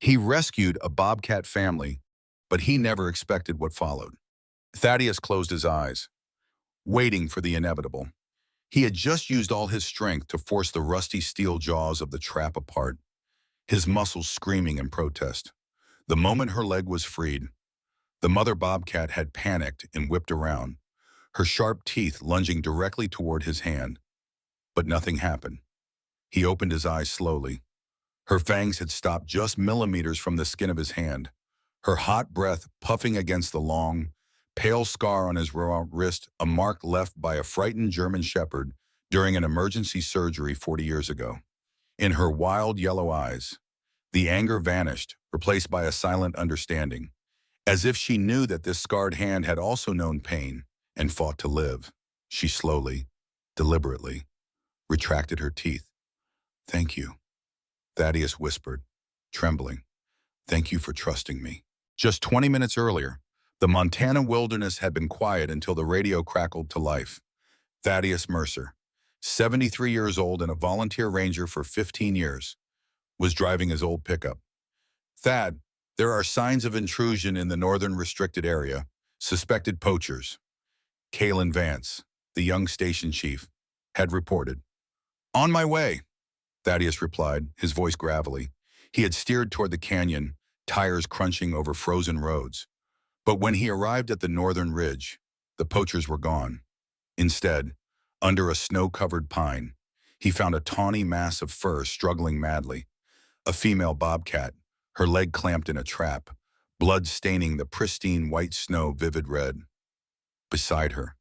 He rescued a bobcat family, but he never expected what followed. Thaddeus closed his eyes, waiting for the inevitable. He had just used all his strength to force the rusty steel jaws of the trap apart, his muscles screaming in protest. The moment her leg was freed, the mother bobcat had panicked and whipped around, her sharp teeth lunging directly toward his hand. But nothing happened. He opened his eyes slowly. Her fangs had stopped just millimeters from the skin of his hand, her hot breath puffing against the long, pale scar on his raw wrist, a mark left by a frightened German shepherd during an emergency surgery 40 years ago. In her wild yellow eyes, the anger vanished, replaced by a silent understanding, as if she knew that this scarred hand had also known pain and fought to live. She slowly, deliberately, retracted her teeth. "Thank you," Thaddeus whispered, trembling. "Thank you for trusting me." Just 20 minutes earlier, the Montana wilderness had been quiet until the radio crackled to life. Thaddeus Mercer, 73 years old and a volunteer ranger for 15 years, was driving his old pickup. "Thad, there are signs of intrusion in the northern restricted area. Suspected poachers," Kalen Vance, the young station chief, had reported. "On my way," Thaddeus replied, his voice gravelly. He had steered toward the canyon, tires crunching over frozen roads. But when he arrived at the northern ridge, the poachers were gone. Instead, under a snow-covered pine, he found a tawny mass of fur struggling madly. A female bobcat, her leg clamped in a trap, blood staining the pristine white snow vivid red. Beside her,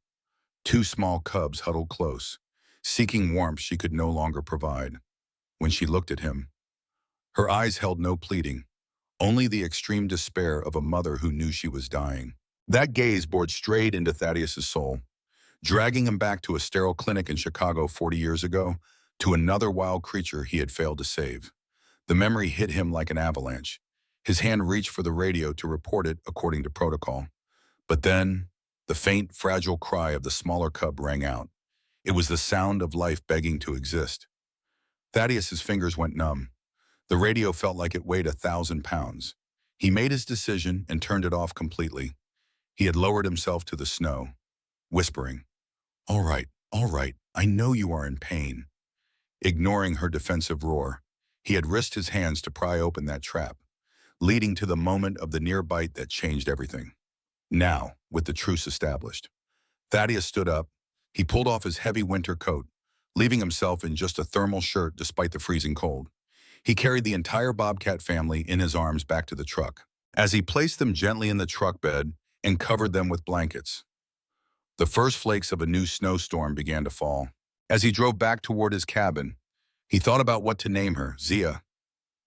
two small cubs huddled close, seeking warmth she could no longer provide. When she looked at him, her eyes held no pleading, only the extreme despair of a mother who knew she was dying. That gaze bored straight into Thaddeus's soul, dragging him back to a sterile clinic in Chicago 40 years ago, to another wild creature he had failed to save. The memory hit him like an avalanche. His hand reached for the radio to report it according to protocol. But then, the faint, fragile cry of the smaller cub rang out. It was the sound of life begging to exist. Thaddeus's fingers went numb. The radio felt like it weighed 1,000 pounds. He made his decision and turned it off completely. He had lowered himself to the snow, whispering, all right, I know you are in pain." Ignoring her defensive roar, he had risked his hands to pry open that trap, leading to the moment of the near bite that changed everything. Now, with the truce established, Thaddeus stood up. He pulled off his heavy winter coat, leaving himself in just a thermal shirt despite the freezing cold. He carried the entire bobcat family in his arms back to the truck. As he placed them gently in the truck bed and covered them with blankets, the first flakes of a new snowstorm began to fall. As he drove back toward his cabin, he thought about what to name her. Zia.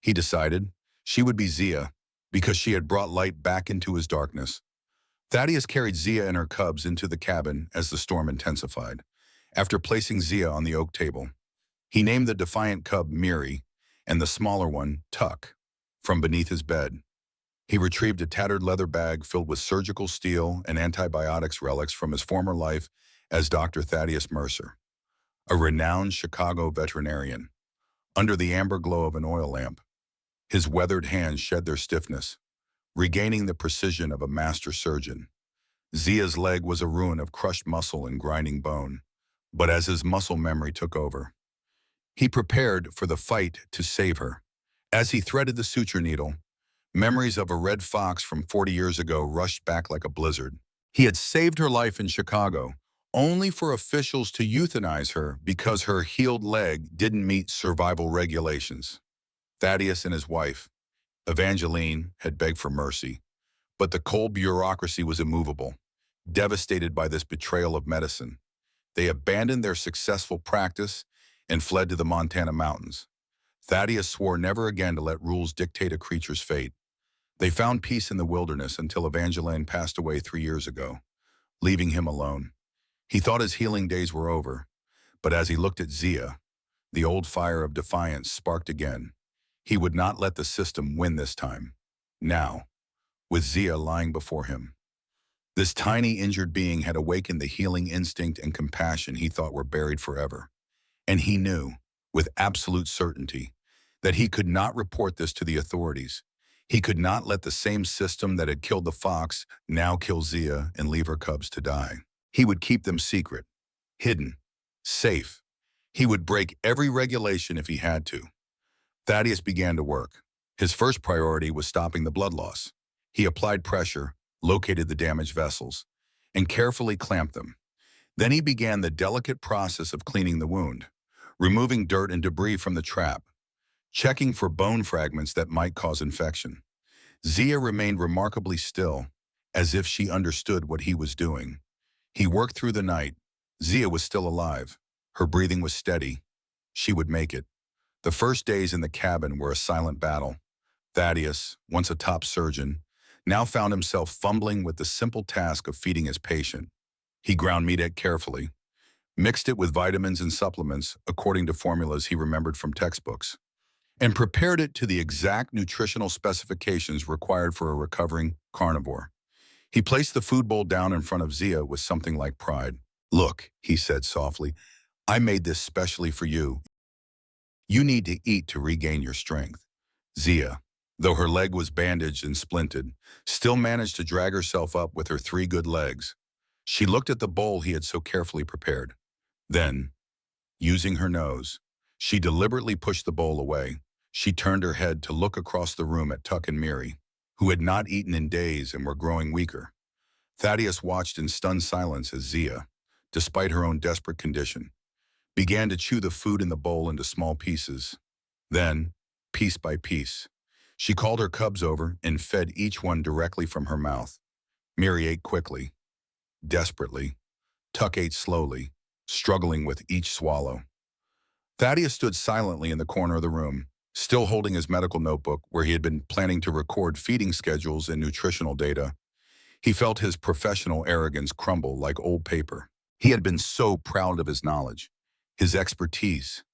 He decided she would be Zia because she had brought light back into his darkness. Thaddeus carried Zia and her cubs into the cabin as the storm intensified. After placing Zia on the oak table, he named the defiant cub Miri and the smaller one Tuck from beneath his bed. He retrieved a tattered leather bag filled with surgical steel and antibiotics relics from his former life as Dr. Thaddeus Mercer, a renowned Chicago veterinarian. Under the amber glow of an oil lamp, his weathered hands shed their stiffness, regaining the precision of a master surgeon. Zia's leg was a ruin of crushed muscle and grinding bone, but as his muscle memory took over, he prepared for the fight to save her. As he threaded the suture needle, memories of a red fox from 40 years ago rushed back like a blizzard. He had saved her life in Chicago, only for officials to euthanize her because her healed leg didn't meet survival regulations. Thaddeus and his wife, Evangeline, had begged for mercy, but the cold bureaucracy was immovable. Devastated by this betrayal of medicine, they abandoned their successful practice and fled to the Montana mountains. Thaddeus swore never again to let rules dictate a creature's fate. They found peace in the wilderness until Evangeline passed away 3 years ago, leaving him alone. He thought his healing days were over, but as he looked at Zia, the old fire of defiance sparked again. He would not let the system win this time. Now, with Zia lying before him, this tiny injured being had awakened the healing instinct and compassion he thought were buried forever. And he knew, with absolute certainty, that he could not report this to the authorities. He could not let the same system that had killed the fox now kill Zia and leave her cubs to die. He would keep them secret, hidden, safe. He would break every regulation if he had to. Thaddeus began to work. His first priority was stopping the blood loss. He applied pressure, located the damaged vessels, and carefully clamped them. Then he began the delicate process of cleaning the wound, removing dirt and debris from the trap, checking for bone fragments that might cause infection. Zia remained remarkably still, as if she understood what he was doing. He worked through the night. Zia was still alive. Her breathing was steady. She would make it. The first days in the cabin were a silent battle. Thaddeus, once a top surgeon, now found himself fumbling with the simple task of feeding his patient. He ground meat carefully, mixed it with vitamins and supplements according to formulas he remembered from textbooks, and prepared it to the exact nutritional specifications required for a recovering carnivore. He placed the food bowl down in front of Zia with something like pride. "Look," he said softly, "I made this specially for you. You need to eat to regain your strength." Zia, though her leg was bandaged and splinted, still managed to drag herself up with her 3 good legs. She looked at the bowl he had so carefully prepared. Then, using her nose, she deliberately pushed the bowl away. She turned her head to look across the room at Tuck and Miri, who had not eaten in days and were growing weaker. Thaddeus watched in stunned silence as Zia, despite her own desperate condition, began to chew the food in the bowl into small pieces. Then, piece by piece, she called her cubs over and fed each one directly from her mouth. Miri ate quickly, desperately. Tuck ate slowly, struggling with each swallow. Thaddeus stood silently in the corner of the room, still holding his medical notebook where he had been planning to record feeding schedules and nutritional data. He felt his professional arrogance crumble like old paper. He had been so proud of his knowledge, his expertise,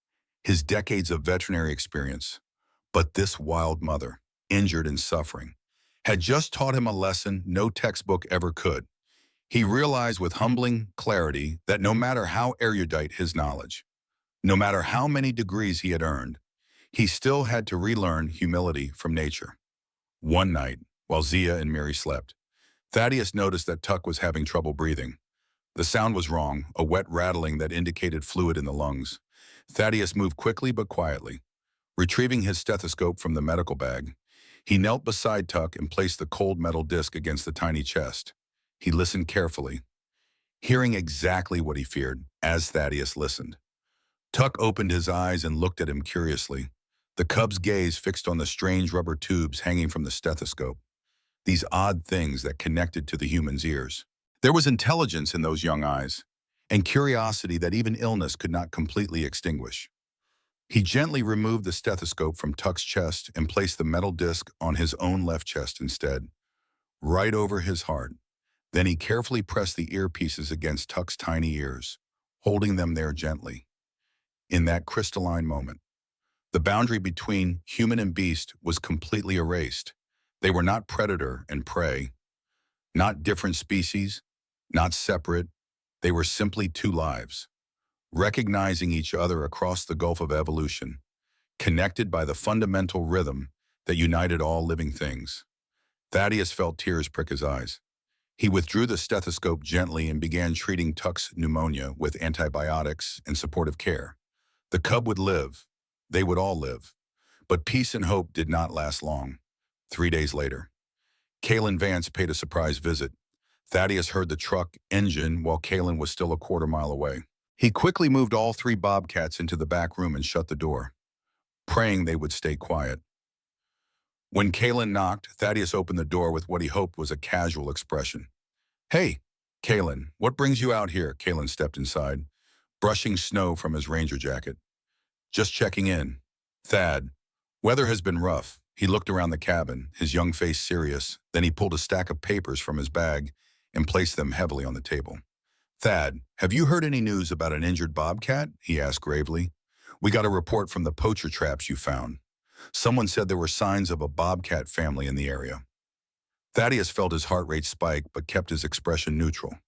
his decades of veterinary experience. But this wild mother, injured and suffering, had just taught him a lesson no textbook ever could. He realized with humbling clarity that no matter how erudite his knowledge, no matter how many degrees he had earned, he still had to relearn humility from nature. One night, while Zia and Miri slept, Thaddeus noticed that Tuck was having trouble breathing. The sound was wrong, a wet rattling that indicated fluid in the lungs. Thaddeus moved quickly but quietly. Retrieving his stethoscope from the medical bag, he knelt beside Tuck and placed the cold metal disc against the tiny chest. He listened carefully, hearing exactly what he feared as Thaddeus listened. Tuck opened his eyes and looked at him curiously, the cub's gaze fixed on the strange rubber tubes hanging from the stethoscope, these odd things that connected to the human's ears. There was intelligence in those young eyes, and curiosity that even illness could not completely extinguish. He gently removed the stethoscope from Tuck's chest and placed the metal disc on his own left chest instead, right over his heart. Then he carefully pressed the earpieces against Tuck's tiny ears, holding them there gently. In that crystalline moment, the boundary between human and beast was completely erased. They were not predator and prey, not different species, not separate. They were simply 2 lives, recognizing each other across the gulf of evolution, connected by the fundamental rhythm that united all living things. Thaddeus felt tears prick his eyes. He withdrew the stethoscope gently and began treating Tuck's pneumonia with antibiotics and supportive care. The cub would live. They would all live. But peace and hope did not last long. 3 days later, Kalen Vance paid a surprise visit. Thaddeus heard the truck engine while Kalen was still a quarter-mile away. He quickly moved all 3 bobcats into the back room and shut the door, praying they would stay quiet. When Kalen knocked, Thaddeus opened the door with what he hoped was a casual expression. "Hey, Kalen, what brings you out here?" Kalen stepped inside, brushing snow from his ranger jacket. "Just checking in." "Thad, weather has been rough." He looked around the cabin, his young face serious. Then he pulled a stack of papers from his bag and placed them heavily on the table. "Thad, have you heard any news about an injured bobcat?" he asked gravely. "We got a report from the poacher traps you found. Someone said there were signs of a bobcat family in the area." Thaddeus felt his heart rate spike but kept his expression neutral.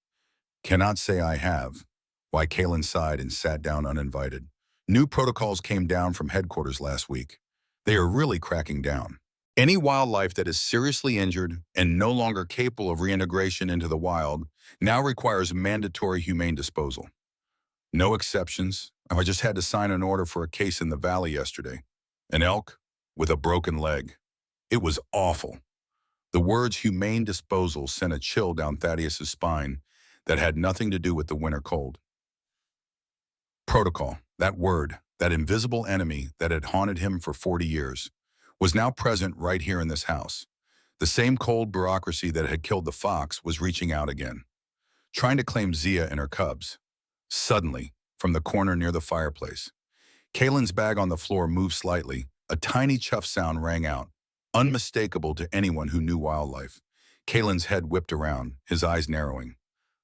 "Cannot say I have." Why, Kalen sighed and sat down uninvited. "New protocols came down from headquarters last week. They are really cracking down. Any wildlife that is seriously injured and no longer capable of reintegration into the wild now requires mandatory humane disposal. No exceptions. I just had to sign an order for a case in the valley yesterday. An elk with a broken leg. It was awful. The words humane disposal sent a chill down Thaddeus's spine that had nothing to do with the winter cold. Protocol, that word, that invisible enemy that had haunted him for 40 years, was now present right here in this house. The same cold bureaucracy that had killed the fox was reaching out again, trying to claim Zia and her cubs. Suddenly, from the corner near the fireplace, Kalen's bag on the floor moved slightly. A tiny chuff sound rang out, unmistakable to anyone who knew wildlife. Kalen's head whipped around, his eyes narrowing.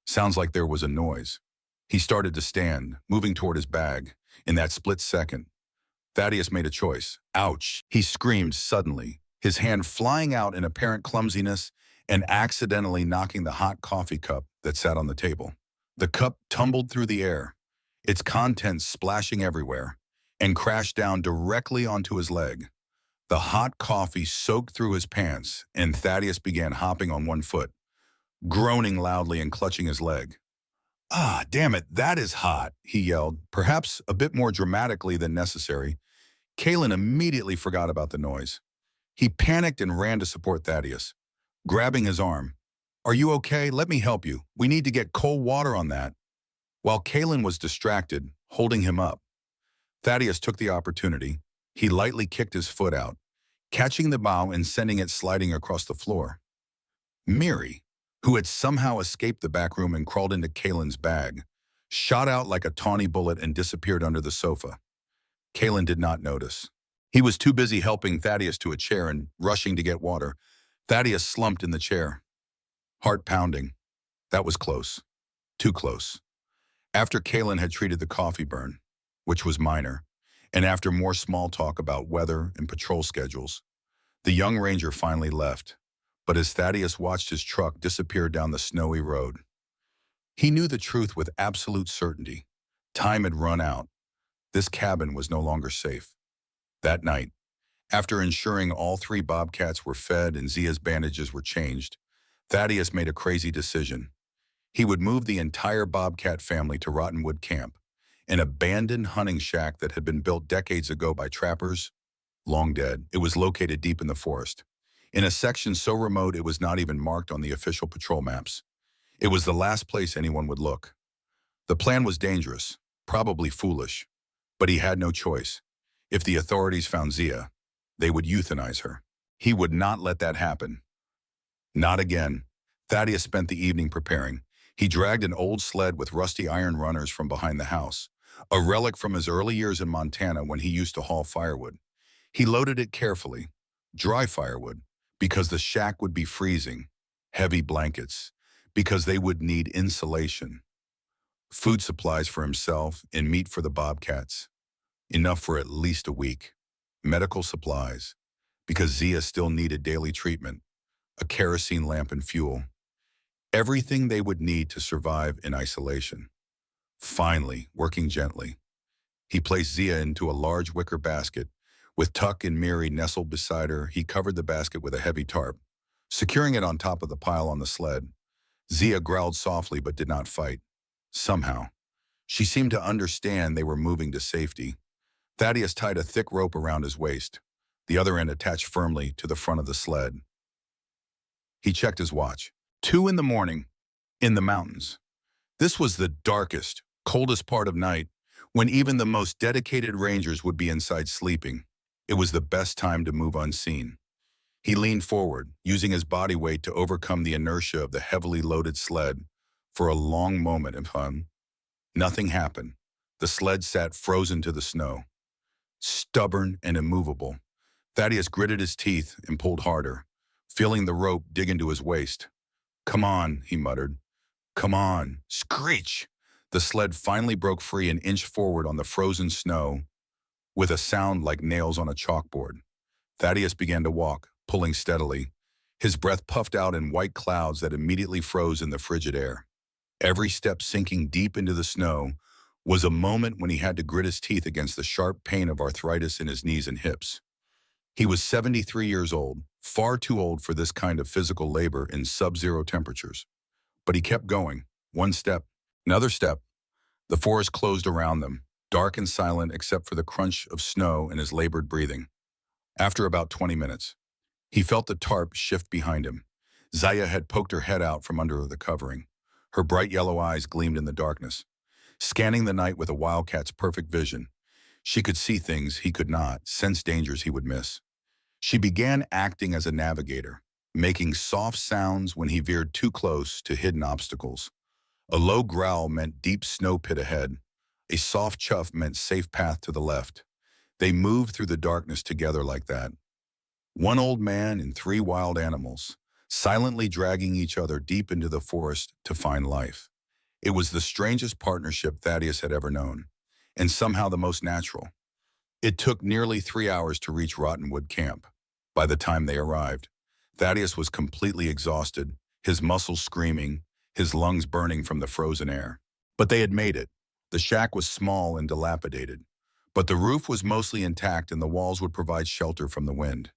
Sounds like there was a noise. He started to stand, moving toward his bag. In that split second, Thaddeus made a choice. Ouch! He screamed suddenly, his hand flying out in apparent clumsiness and accidentally knocking the hot coffee cup that sat on the table. The cup tumbled through the air, its contents splashing everywhere, and crashed down directly onto his leg. The hot coffee soaked through his pants, and Thaddeus began hopping on one foot, groaning loudly and clutching his leg. "Ah, damn it, that is hot," he yelled, perhaps a bit more dramatically than necessary. Kalen immediately forgot about the noise. He panicked and ran to support Thaddeus, grabbing his arm. "Are you okay? Let me help you. We need to get cold water on that." While Kalen was distracted, holding him up, Thaddeus took the opportunity. He lightly kicked his foot out, catching the bough and sending it sliding across the floor. Miri, who had somehow escaped the back room and crawled into Kalen's bag, shot out like a tawny bullet and disappeared under the sofa. Kalen did not notice. He was too busy helping Thaddeus to a chair and rushing to get water. Thaddeus slumped in the chair, heart pounding. That was close. Too close. After Kalen had treated the coffee burn, which was minor, and after more small talk about weather and patrol schedules, the young ranger finally left. But as Thaddeus watched his truck disappear down the snowy road, he knew the truth with absolute certainty. Time had run out. This cabin was no longer safe. That night, after ensuring all 3 bobcats were fed and Zia's bandages were changed, Thaddeus made a crazy decision. He would move the entire bobcat family to Rottenwood Camp, an abandoned hunting shack that had been built decades ago by trappers, long dead. It was located deep in the forest, in a section so remote it was not even marked on the official patrol maps. It was the last place anyone would look. The plan was dangerous, probably foolish, but he had no choice. If the authorities found Zia, they would euthanize her. He would not let that happen. Not again. Thaddeus spent the evening preparing. He dragged an old sled with rusty iron runners from behind the house, a relic from his early years in Montana when he used to haul firewood. He loaded it carefully, dry firewood, because the shack would be freezing, heavy blankets, because they would need insulation, food supplies for himself and meat for the bobcats, enough for at least a week, medical supplies, because Zia still needed daily treatment, a kerosene lamp and fuel, everything they would need to survive in isolation. Finally, working gently, he placed Zia into a large wicker basket. With Tuck and Miri nestled beside her, he covered the basket with a heavy tarp, securing it on top of the pile on the sled. Zia growled softly but did not fight. Somehow, she seemed to understand they were moving to safety. Thaddeus tied a thick rope around his waist, the other end attached firmly to the front of the sled. He checked his watch. 2 in the morning, in the mountains. This was the darkest, coldest part of night, when even the most dedicated rangers would be inside sleeping. It was the best time to move unseen. He leaned forward, using his body weight to overcome the inertia of the heavily loaded sled. For a long moment of fun, nothing happened. The sled sat frozen to the snow, stubborn and immovable. Thaddeus gritted his teeth and pulled harder, feeling the rope dig into his waist. "Come on," he muttered. "Come on." Screech! The sled finally broke free and inched forward on the frozen snow with a sound like nails on a chalkboard. Thaddeus began to walk, pulling steadily, his breath puffed out in white clouds that immediately froze in the frigid air. Every step sinking deep into the snow was a moment when he had to grit his teeth against the sharp pain of arthritis in his knees and hips. He was 73 years old, far too old for this kind of physical labor in sub-zero temperatures. But he kept going, one step, another step. The forest closed around them, dark and silent except for the crunch of snow and his labored breathing. After about 20 minutes, he felt the tarp shift behind him. Zaya had poked her head out from under the covering. Her bright yellow eyes gleamed in the darkness. Scanning the night with a wildcat's perfect vision, she could see things he could not, sense dangers he would miss. She began acting as a navigator, making soft sounds when he veered too close to hidden obstacles. A low growl meant deep snow pit ahead. A soft chuff meant safe path to the left. They moved through the darkness together like that. One old man and three wild animals, silently dragging each other deep into the forest to find life. It was the strangest partnership Thaddeus had ever known, and somehow the most natural. It took nearly 3 hours to reach Rottenwood Camp. By the time they arrived, Thaddeus was completely exhausted, his muscles screaming, his lungs burning from the frozen air. But they had made it. The shack was small and dilapidated, but the roof was mostly intact and the walls would provide shelter from the wind.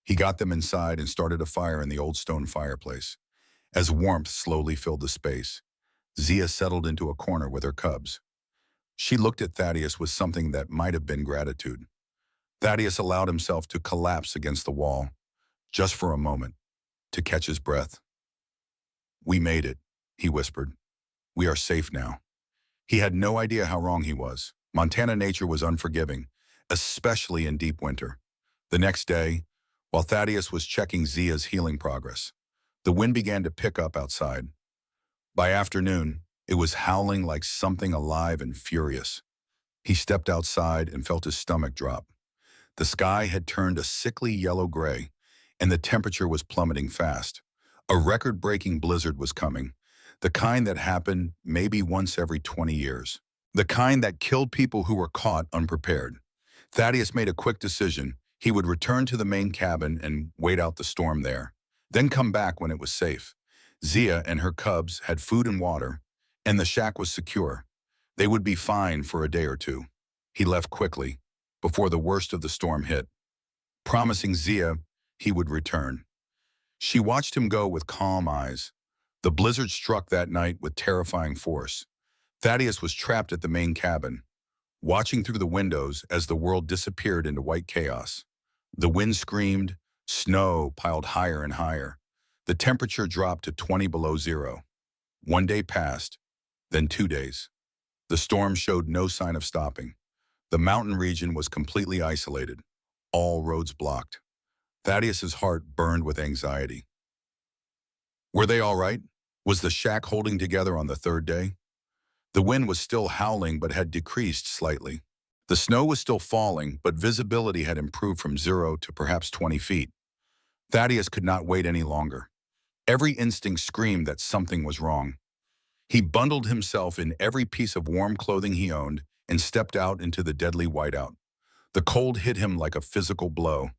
He got them inside and started a fire in the old stone fireplace. As warmth slowly filled the space, Zia settled into a corner with her cubs. She looked at Thaddeus with something that might have been gratitude. Thaddeus allowed himself to collapse against the wall, just for a moment, to catch his breath. "We made it," he whispered. "We are safe now." He had no idea how wrong he was. Montana nature was unforgiving, especially in deep winter. The next day, while Thaddeus was checking Zia's healing progress, the wind began to pick up outside. By afternoon, it was howling like something alive and furious. He stepped outside and felt his stomach drop. The sky had turned a sickly yellow-gray, and the temperature was plummeting fast. A record-breaking blizzard was coming, the kind that happened maybe once every 20 years. The kind that killed people who were caught unprepared. Thaddeus made a quick decision. He would return to the main cabin and wait out the storm there, then come back when it was safe. Zia and her cubs had food and water, and the shack was secure. They would be fine for a day or two. He left quickly, before the worst of the storm hit, promising Zia he would return. She watched him go with calm eyes. The blizzard struck that night with terrifying force. Thaddeus was trapped at the main cabin, watching through the windows as the world disappeared into white chaos. The wind screamed, snow piled higher and higher. The temperature dropped to 20 below zero. One day passed, then 2 days. The storm showed no sign of stopping. The mountain region was completely isolated, all roads blocked. Thaddeus's heart burned with anxiety. Were they all right? Was the shack holding together on the third day? The wind was still howling but had decreased slightly. The snow was still falling, but visibility had improved from 0 to perhaps 20 feet. Thaddeus could not wait any longer. Every instinct screamed that something was wrong. He bundled himself in every piece of warm clothing he owned and stepped out into the deadly whiteout. The cold hit him like a physical blow.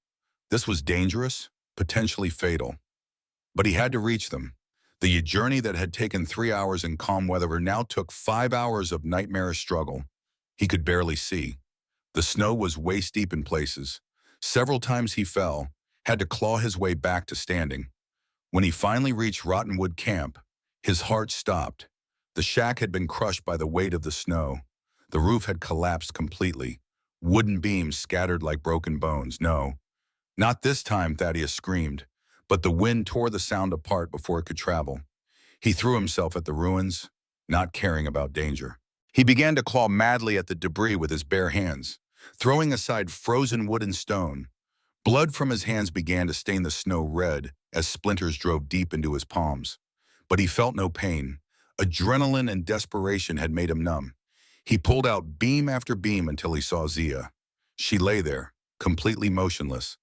This was dangerous, potentially fatal. But he had to reach them. The journey that had taken 3 hours in calm weather now took 5 hours of nightmarish struggle. He could barely see. The snow was waist-deep in places. Several times he fell, had to claw his way back to standing. When he finally reached Rottenwood Camp, his heart stopped. The shack had been crushed by the weight of the snow. The roof had collapsed completely. Wooden beams scattered like broken bones. No, not this time, Thaddeus screamed. But the wind tore the sound apart before it could travel. He threw himself at the ruins, not caring about danger. He began to claw madly at the debris with his bare hands, throwing aside frozen wood and stone. Blood from his hands began to stain the snow red as splinters drove deep into his palms. But he felt no pain. Adrenaline and desperation had made him numb. He pulled out beam after beam until he saw Zia. She lay there, completely motionless.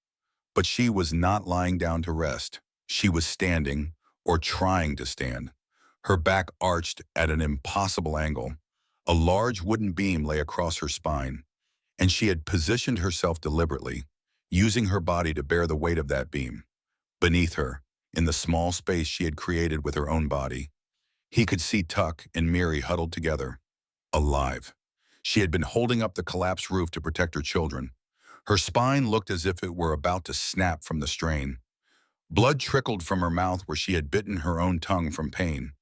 But she was not lying down to rest. She was standing, or trying to stand. Her back arched at an impossible angle. A large wooden beam lay across her spine, and she had positioned herself deliberately, using her body to bear the weight of that beam. Beneath her, in the small space she had created with her own body, he could see Tuck and Miri huddled together, alive. She had been holding up the collapsed roof to protect her children. Her spine looked as if it were about to snap from the strain. Blood trickled from her mouth where she had bitten her own tongue from pain.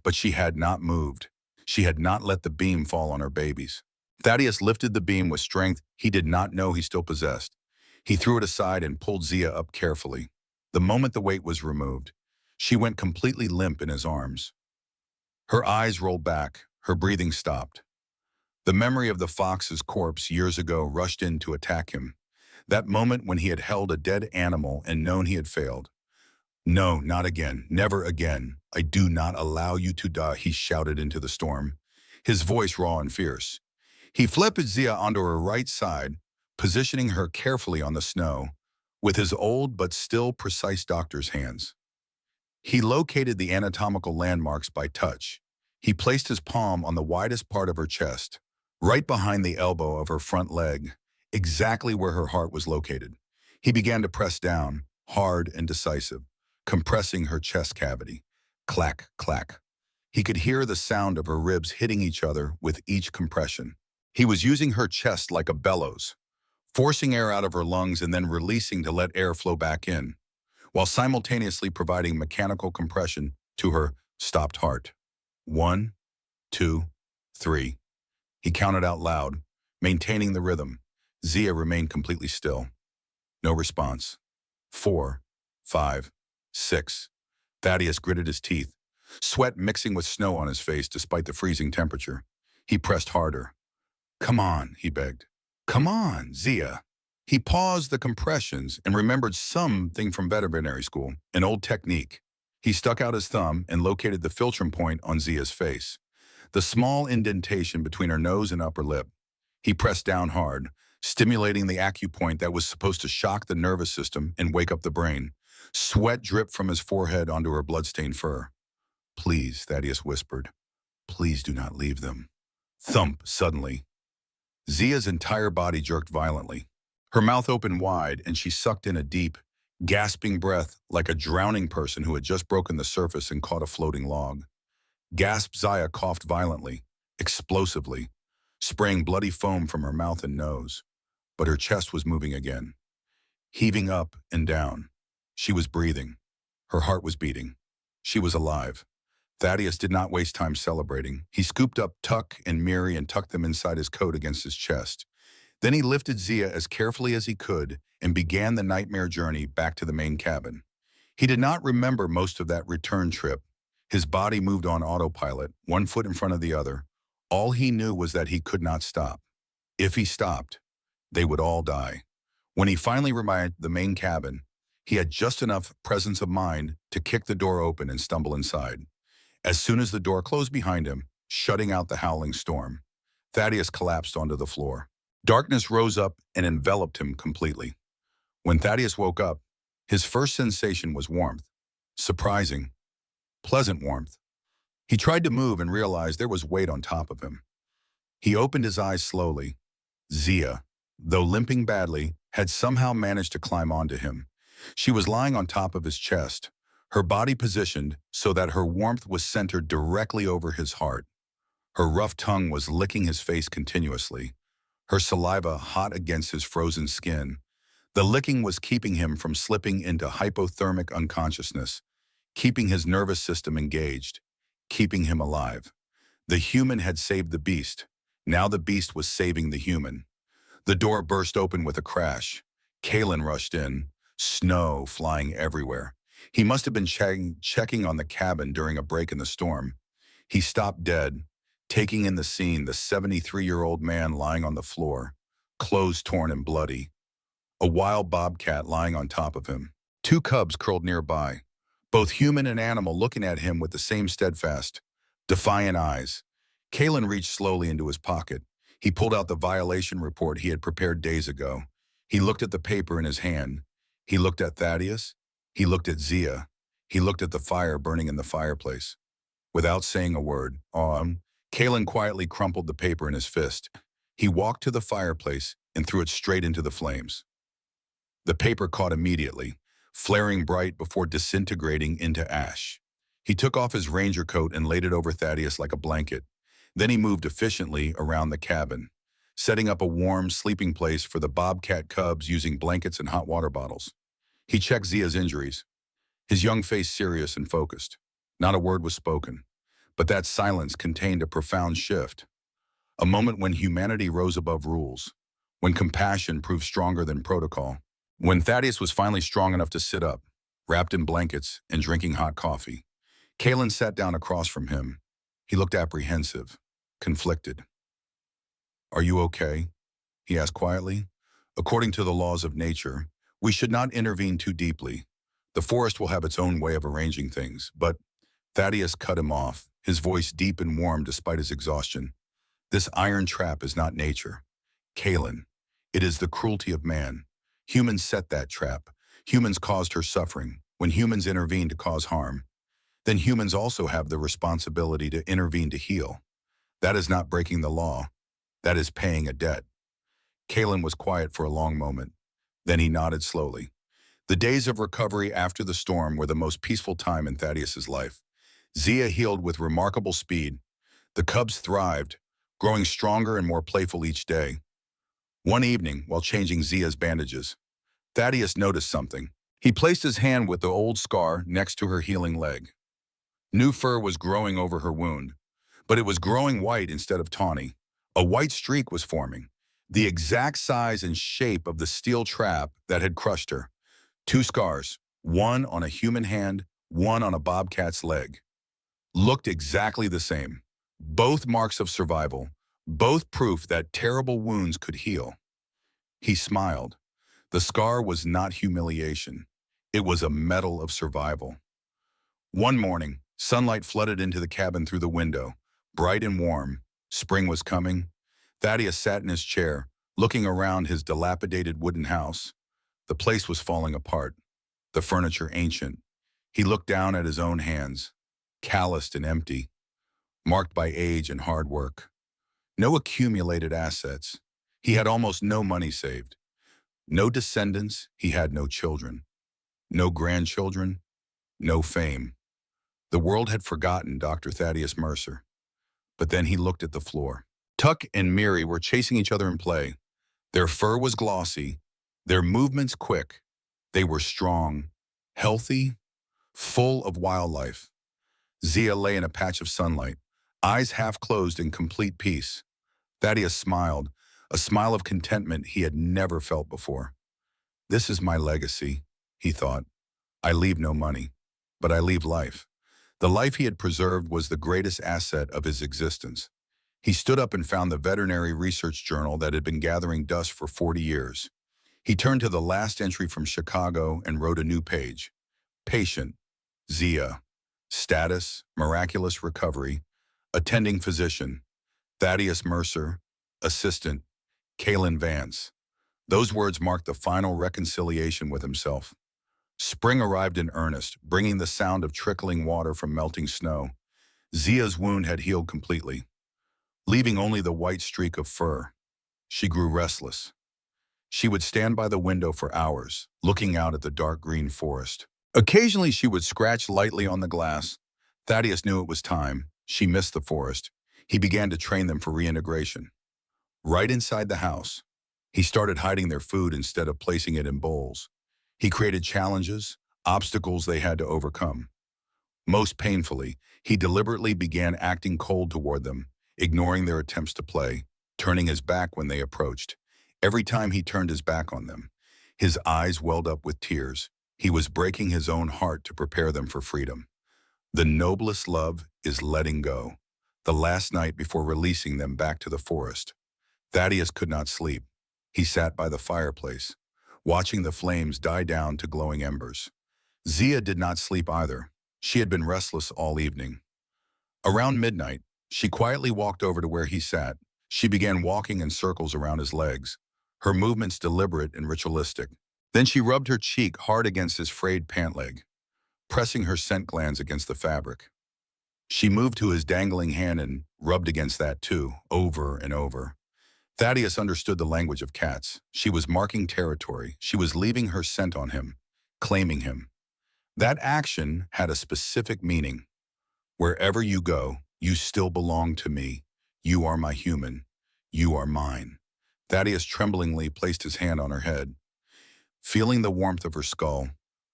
But she had not moved. She had not let the beam fall on her babies. Thaddeus lifted the beam with strength he did not know he still possessed. He threw it aside and pulled Zia up carefully. The moment the weight was removed, she went completely limp in his arms. Her eyes rolled back, her breathing stopped. The memory of the fox's corpse years ago rushed in to attack him. That moment when he had held a dead animal and known he had failed. "No, not again, never again. I do not allow you to die," he shouted into the storm, his voice raw and fierce. He flipped Zia onto her right side, positioning her carefully on the snow, with his old but still precise doctor's hands. He located the anatomical landmarks by touch. He placed his palm on the widest part of her chest, right behind the elbow of her front leg, exactly where her heart was located. He began to press down, hard and decisive, compressing her chest cavity. Clack, clack. He could hear the sound of her ribs hitting each other with each compression. He was using her chest like a bellows, forcing air out of her lungs and then releasing to let air flow back in, while simultaneously providing mechanical compression to her stopped heart. 1, 2, 3. He counted out loud, maintaining the rhythm. Zia remained completely still. No response. 4, 5, 6. Thaddeus gritted his teeth, sweat mixing with snow on his face despite the freezing temperature. He pressed harder. "Come on," he begged. "Come on, Zia." He paused the compressions and remembered something from veterinary school, an old technique. He stuck out his thumb and located the filtrum point on Zia's face, the small indentation between her nose and upper lip. He pressed down hard, stimulating the acupoint that was supposed to shock the nervous system and wake up the brain. Sweat dripped from his forehead onto her bloodstained fur. "Please," Thaddeus whispered. "Please do not leave them." Thump, suddenly. Zia's entire body jerked violently. Her mouth opened wide and she sucked in a deep, gasping breath like a drowning person who had just broken the surface and caught a floating log. Gasp! Zia coughed violently, explosively, spraying bloody foam from her mouth and nose. But her chest was moving again, heaving up and down. She was breathing. Her heart was beating. She was alive. Thaddeus did not waste time celebrating. He scooped up Tuck and Miri and tucked them inside his coat against his chest. Then he lifted Zia as carefully as he could and began the nightmare journey back to the main cabin. He did not remember most of that return trip. His body moved on autopilot, one foot in front of the other. All he knew was that he could not stop. If he stopped, they would all die. When he finally arrived at the main cabin, he had just enough presence of mind to kick the door open and stumble inside. As soon as the door closed behind him, shutting out the howling storm, Thaddeus collapsed onto the floor. Darkness rose up and enveloped him completely. When Thaddeus woke up, his first sensation was warmth. Surprising, pleasant warmth. He tried to move and realized there was weight on top of him. He opened his eyes slowly. Zia, though limping badly, had somehow managed to climb onto him. She was lying on top of his chest, her body positioned so that her warmth was centered directly over his heart. Her rough tongue was licking his face continuously, her saliva hot against his frozen skin. The licking was keeping him from slipping into hypothermic unconsciousness, keeping his nervous system engaged, keeping him alive. The human had saved the beast. Now the beast was saving the human. The door burst open with a crash. Kalen rushed in, snow flying everywhere. He must have been checking on the cabin during a break in the storm. He stopped dead, taking in the scene, the 73-year-old man lying on the floor, clothes torn and bloody. A wild bobcat lying on top of him. 2 cubs curled nearby, both human and animal looking at him with the same steadfast, defiant eyes. Kalen reached slowly into his pocket. He pulled out the violation report he had prepared days ago. He looked at the paper in his hand. He looked at Thaddeus. He looked at Zia. He looked at the fire burning in the fireplace. Without saying a word, Kalen quietly crumpled the paper in his fist. He walked to the fireplace and threw it straight into the flames. The paper caught immediately, flaring bright before disintegrating into ash. He took off his ranger coat and laid it over Thaddeus like a blanket. Then he moved efficiently around the cabin, setting up a warm sleeping place for the Bobcat cubs using blankets and hot water bottles. He checked Zia's injuries, his young face serious and focused. Not a word was spoken, but that silence contained a profound shift. A moment when humanity rose above rules, when compassion proved stronger than protocol. When Thaddeus was finally strong enough to sit up, wrapped in blankets and drinking hot coffee, Kalen sat down across from him. He looked apprehensive, conflicted. "Are you okay?" he asked quietly. "According to the laws of nature, we should not intervene too deeply. The forest will have its own way of arranging things." But Thaddeus cut him off, his voice deep and warm despite his exhaustion. "This iron trap is not nature, Kalen. It is the cruelty of man. Humans set that trap. Humans caused her suffering. When humans intervene to cause harm, then humans also have the responsibility to intervene to heal. That is not breaking the law. That is paying a debt." Kalen was quiet for a long moment. Then he nodded slowly. The days of recovery after the storm were the most peaceful time in Thaddeus's life. Zia healed with remarkable speed. The cubs thrived, growing stronger and more playful each day. One evening, while changing Zia's bandages, Thaddeus noticed something. He placed his hand with the old scar next to her healing leg. New fur was growing over her wound, but it was growing white instead of tawny. A white streak was forming, the exact size and shape of the steel trap that had crushed her. Two scars, one on a human hand, one on a bobcat's leg, looked exactly the same. Both marks of survival, both proof that terrible wounds could heal. He smiled. The scar was not humiliation. It was a medal of survival. One morning, sunlight flooded into the cabin through the window, bright and warm. Spring was coming. Thaddeus sat in his chair, looking around his dilapidated wooden house. The place was falling apart, the furniture ancient. He looked down at his own hands, calloused and empty, marked by age and hard work. No accumulated assets. He had almost no money saved. No descendants, he had no children. No grandchildren, no fame. The world had forgotten Dr. Thaddeus Mercer. But then he looked at the floor. Tuck and Miri were chasing each other in play. Their fur was glossy, their movements quick. They were strong, healthy, full of wildlife. Zia lay in a patch of sunlight, eyes half closed in complete peace. Thaddeus smiled, a smile of contentment he had never felt before. "This is my legacy," he thought. "I leave no money, but I leave life." The life he had preserved was the greatest asset of his existence. He stood up and found the veterinary research journal that had been gathering dust for 40 years. He turned to the last entry from Chicago and wrote a new page. Patient, Zia. Status, miraculous recovery. Attending physician, Thaddeus Mercer. Assistant, Kalen Vance. Those words marked the final reconciliation with himself. Spring arrived in earnest, bringing the sound of trickling water from melting snow. Zia's wound had healed completely, leaving only the white streak of fur. She grew restless. She would stand by the window for hours, looking out at the dark green forest. Occasionally she would scratch lightly on the glass. Thaddeus knew it was time. She missed the forest. He began to train them for reintegration. Right inside the house, he started hiding their food instead of placing it in bowls. He created challenges, obstacles they had to overcome. Most painfully, he deliberately began acting cold toward them, ignoring their attempts to play, turning his back when they approached. Every time he turned his back on them, his eyes welled up with tears. He was breaking his own heart to prepare them for freedom. The noblest love is letting go. The last night before releasing them back to the forest, Thaddeus could not sleep. He sat by the fireplace, watching the flames die down to glowing embers. Zia did not sleep either. She had been restless all evening. Around midnight, she quietly walked over to where he sat. She began walking in circles around his legs, her movements deliberate and ritualistic. Then she rubbed her cheek hard against his frayed pant leg, pressing her scent glands against the fabric. She moved to his dangling hand and rubbed against that too, over and over. Thaddeus understood the language of cats. She was marking territory. She was leaving her scent on him, claiming him. That action had a specific meaning. Wherever you go, you still belong to me. You are my human. You are mine. Thaddeus tremblingly placed his hand on her head. Feeling the warmth of her skull,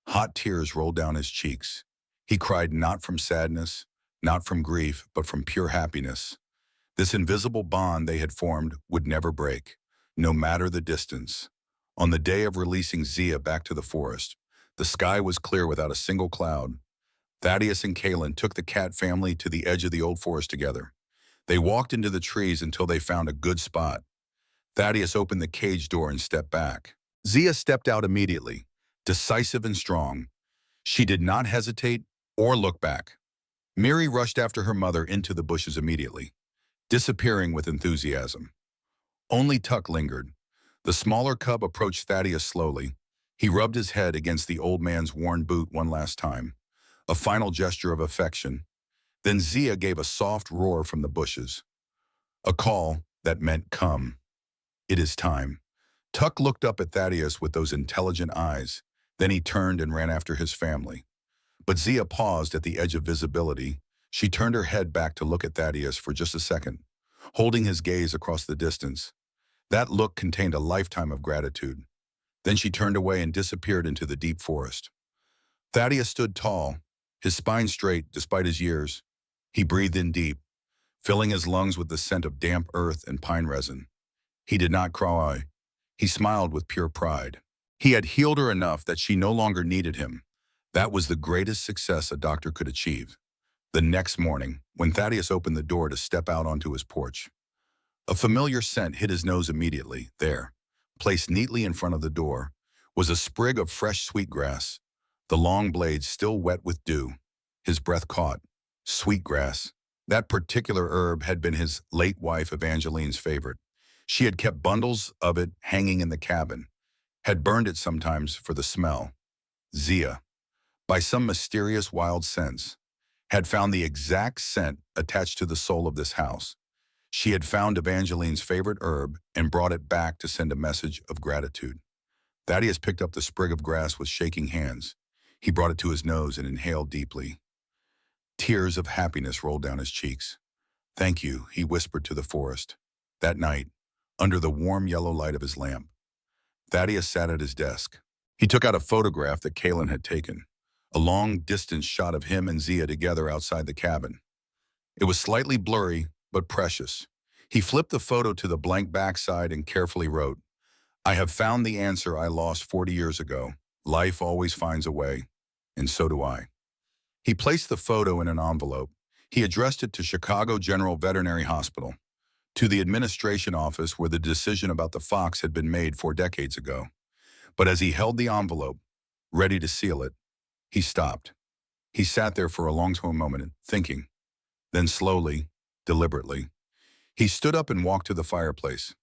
hot tears rolled down his cheeks. He cried not from sadness, not from grief, but from pure happiness. This invisible bond they had formed would never break, no matter the distance. On the day of releasing Zia back to the forest, the sky was clear without a single cloud. Thaddeus and Kaylin took the cat family to the edge of the old forest together. They walked into the trees until they found a good spot. Thaddeus opened the cage door and stepped back. Zia stepped out immediately, decisive and strong. She did not hesitate or look back. Mary rushed after her mother into the bushes immediately, disappearing with enthusiasm. Only Tuck lingered. The smaller cub approached Thaddeus slowly. He rubbed his head against the old man's worn boot one last time, a final gesture of affection. Then Zia gave a soft roar from the bushes, a call that meant come. It is time. Tuck looked up at Thaddeus with those intelligent eyes. Then he turned and ran after his family. But Zia paused at the edge of visibility. She turned her head back to look at Thaddeus for just a second, holding his gaze across the distance. That look contained a lifetime of gratitude. Then she turned away and disappeared into the deep forest. Thaddeus stood tall, his spine straight despite his years. He breathed in deep, filling his lungs with the scent of damp earth and pine resin. He did not cry. He smiled with pure pride. He had healed her enough that she no longer needed him. That was the greatest success a doctor could achieve. The next morning, when Thaddeus opened the door to step out onto his porch, a familiar scent hit his nose immediately. There, placed neatly in front of the door, was a sprig of fresh sweetgrass, the long blades still wet with dew. His breath caught. Sweetgrass. That particular herb had been his late wife Evangeline's favorite. She had kept bundles of it hanging in the cabin, had burned it sometimes for the smell. Zia, by some mysterious wild sense, had found the exact scent attached to the soul of this house. She had found Evangeline's favorite herb and brought it back to send a message of gratitude. Thaddeus picked up the sprig of grass with shaking hands. He brought it to his nose and inhaled deeply. Tears of happiness rolled down his cheeks. "Thank you," he whispered to the forest. That night, under the warm yellow light of his lamp, Thaddeus sat at his desk. He took out a photograph that Kaylin had taken, a long-distance shot of him and Zia together outside the cabin. It was slightly blurry, but precious. He flipped the photo to the blank backside and carefully wrote, "I have found the answer I lost 40 years ago. Life always finds a way, and so do I." He placed the photo in an envelope. He addressed it to Chicago General Veterinary Hospital, to the administration office where the decision about the fox had been made 4 decades ago. But as he held the envelope, ready to seal it, he stopped. He sat there for a long moment, thinking. Then slowly, deliberately, he stood up and walked to the fireplace.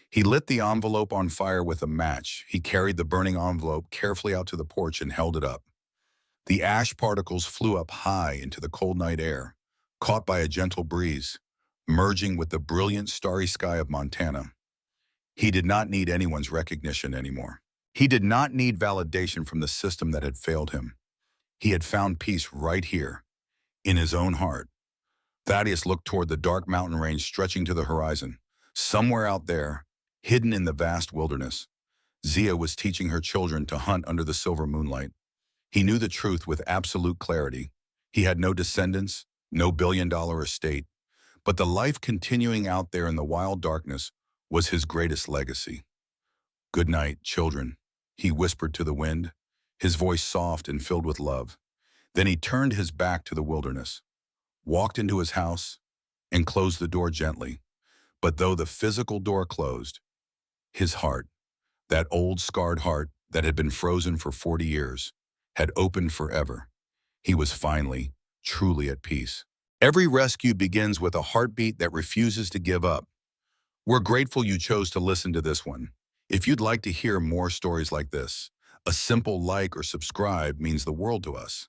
He lit the envelope on fire with a match. He carried the burning envelope carefully out to the porch and held it up. The ash particles flew up high into the cold night air, caught by a gentle breeze, merging with the brilliant starry sky of Montana. He did not need anyone's recognition anymore. He did not need validation from the system that had failed him. He had found peace right here, in his own heart. Thaddeus looked toward the dark mountain range stretching to the horizon. Somewhere out there, hidden in the vast wilderness, Zia was teaching her children to hunt under the silver moonlight. He knew the truth with absolute clarity. He had no descendants, no billion-dollar estate, but the life continuing out there in the wild darkness was his greatest legacy. "Good night, children," he whispered to the wind, his voice soft and filled with love. Then he turned his back to the wilderness, walked into his house, and closed the door gently. But though the physical door closed, his heart, that old scarred heart that had been frozen for 40 years, had opened forever. He was finally, truly at peace. Every rescue begins with a heartbeat that refuses to give up. We're grateful you chose to listen to this one. If you'd like to hear more stories like this, a simple like or subscribe means the world to us.